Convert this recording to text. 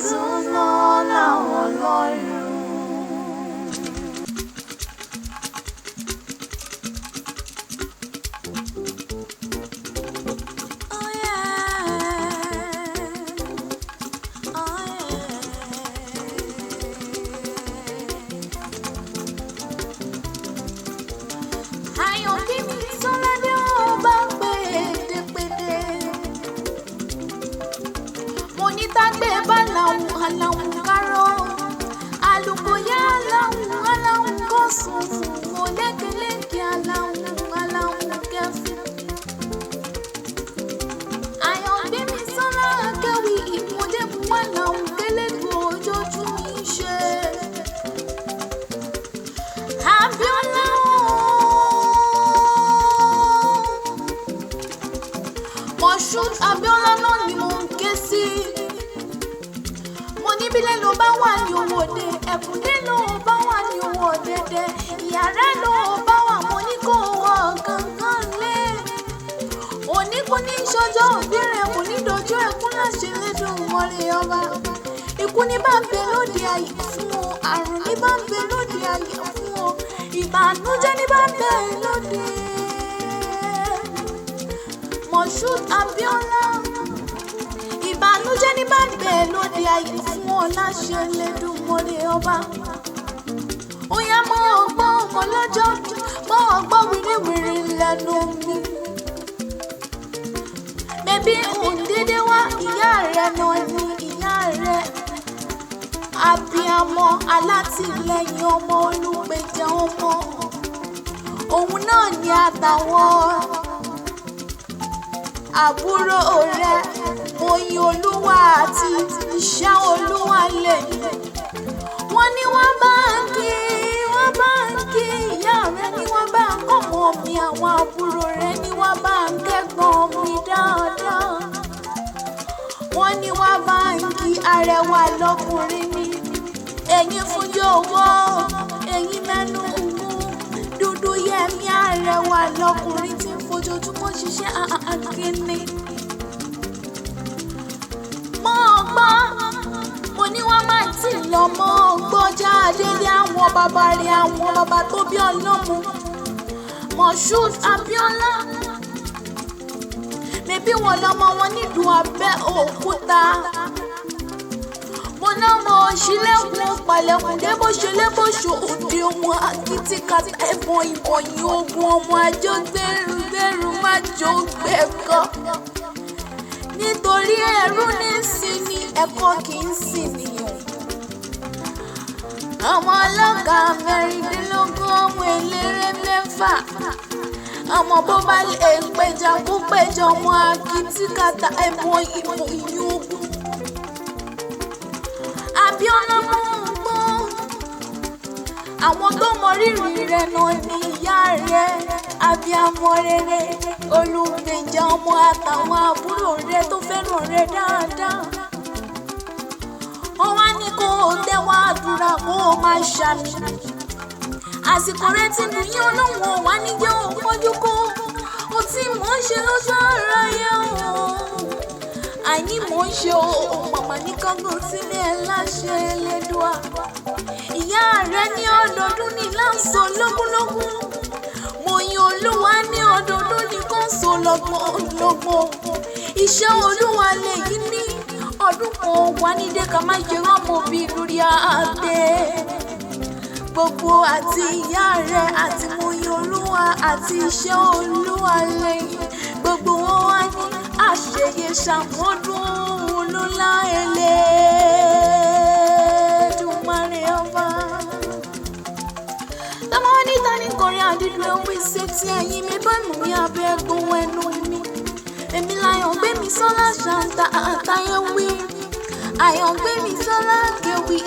lọ́lá Ọlọ́run. Aláwùn kárọ̀ alùbọ̀yá aláwùn kò sùn fún olékeleke aláwùn kẹfì. Àyàngbé mi sọ́lá kẹ́wì ìmọ̀débù aláwùn kẹlẹ́gbọ̀ ojójú mi ṣe. Abíọ́lá Moshood Abíọ́lá náà ni mò ń ké sí. Níbílẹ̀ ló bá wà ní owó òde, ẹ̀kúndé ló bá wà ní owó ọ̀dẹ̀dẹ̀, ìyàrá ló bá wà mọ́ ní kò wọ kankan lé. Òní kò ní ṣọjọ́ òbí rẹ̀ kò ní dojú ẹkún láṣẹ lédùn mọ́lẹ̀ ọba. Ikú ní bá ń bẹ lóde ayé fún ọ, àrùn ní bá ń bẹ lóde ayé fún ọ, ìbànújẹ́ ní bá ń bẹ lóde. Moshood Abíọ́lá. Ìbànújẹ́ ní bá ń bẹ lóde ayé fún ọ láṣẹ Elédùmarè ọba. Ó yá mọ́ ọgbọ́n ọmọ lọ́jọ́ mọ́ ọgbọ́n wìrìwìrì lẹ́nu mi. Bẹ́bí òǹdédé wá ìyá rẹ̀ náà ní ìyá rẹ̀. Abíamọ alátìlẹ́yìn ọmọ olùgbèjà ọmọ. Òun náà ní àtàwọn àbúrò rẹ̀. Oyin Olúwa àti iṣẹ́ Olúwa lẹ́yìn. Wọ́n ní wọ́n bá ń kí ìyá rẹ̀ ní wọ́n bá ń kọ́mọ mi, àwọn àbúrò rẹ̀ ní wọ́n bá ń kẹ́gbọ́n mi dáadáa. Wọ́n ní wọ́n bá ń kí arẹwà lọ́kùnrin mi. Ẹ̀yin fún yòówó, ẹ̀yin mẹ́nu mú. Dúdú yẹmí arẹwà lọ́kùnrin tí ń fojoojúmọ́ ṣiṣẹ́ àkíní. Mo ní wọ́n máa tì lọ mọ́ ọgbọ́n jáde lé àwọn bàbá rẹ̀, àwọn bàbá tó bí ọlọ́mù. Moshood Abíọ́lá. Bébí wọn lọmọ wọn nídùú Abẹ́òkúta. Mo náà mọ òṣìlẹ̀kùn palẹ̀kùn dé bó ṣe lébòṣò òde wọn àkìtìkàtà ẹ̀bọ̀n ìbọ̀yìn ogun ọmọ àjọ gbẹrù má jò gbẹ̀kọ́. Nítorí ẹrú ní sinmi ẹ̀kọ́ kì í sìnìyàn. Ọmọ ọlọ́gà mẹ́rìndínlógún, ọmọ eléré mẹ́fà. Ọmọ bó bá lè péjà kó péjọ, ọmọ akíntìkàtà ẹ̀bùn ìbòyìn ogun. Abíọ́lá mú un gbọ́. Àwọn tó mọ rírì rẹ̀ náà ní ìyá rẹ̀. Abíamọ rere, olùgbèjà ọmọ àtàwọn àbúrò rẹ̀ tó fẹ́ràn rẹ̀ dáadáa. Wọ́n wá ní kó o tẹ́wọ́ àdúrà kó o máa ṣàmì. Àsìkò rẹ̀ ti nù yín Ọlọ́run wá níjẹ́ òpọ́jú kó o tí mò ń ṣe lójú ara yẹn o. Àní mò ń ṣe o màmá ní kángbọ̀n sílẹ̀ láṣẹ Elédùà. Ìyá rẹ̀ ní ọdọọdún ní láǹsọ lógúnlógún. Oyin Olúwa ní ọdọọdún ní kọ́ńsó lọ́gbọ̀n. Iṣẹ́ Olúwa lèyí ní ọdún kan wà nídé ká má ṣe rọ́mọ bí lórí àtẹ. Gbogbo àti ìyá rẹ̀ àti Oyin Olúwa àti iṣẹ́ Olúwa lẹ́yìn. Gbogbo wọn wá ní àṣeyẹ ṣàmọ́dún olólá Elédùmarè ọba. Tọ́mọ níta ní kọrin àdídùn ewu ìṣètì ẹ̀yìn mi bá mú mi abẹ́ ẹ̀gbọ́n ẹnu mi. Èmi l'Àyàngbémisọ́lá ṣàǹtà àtàyẹ̀wé. Àyàngbémisọ́lá kẹwì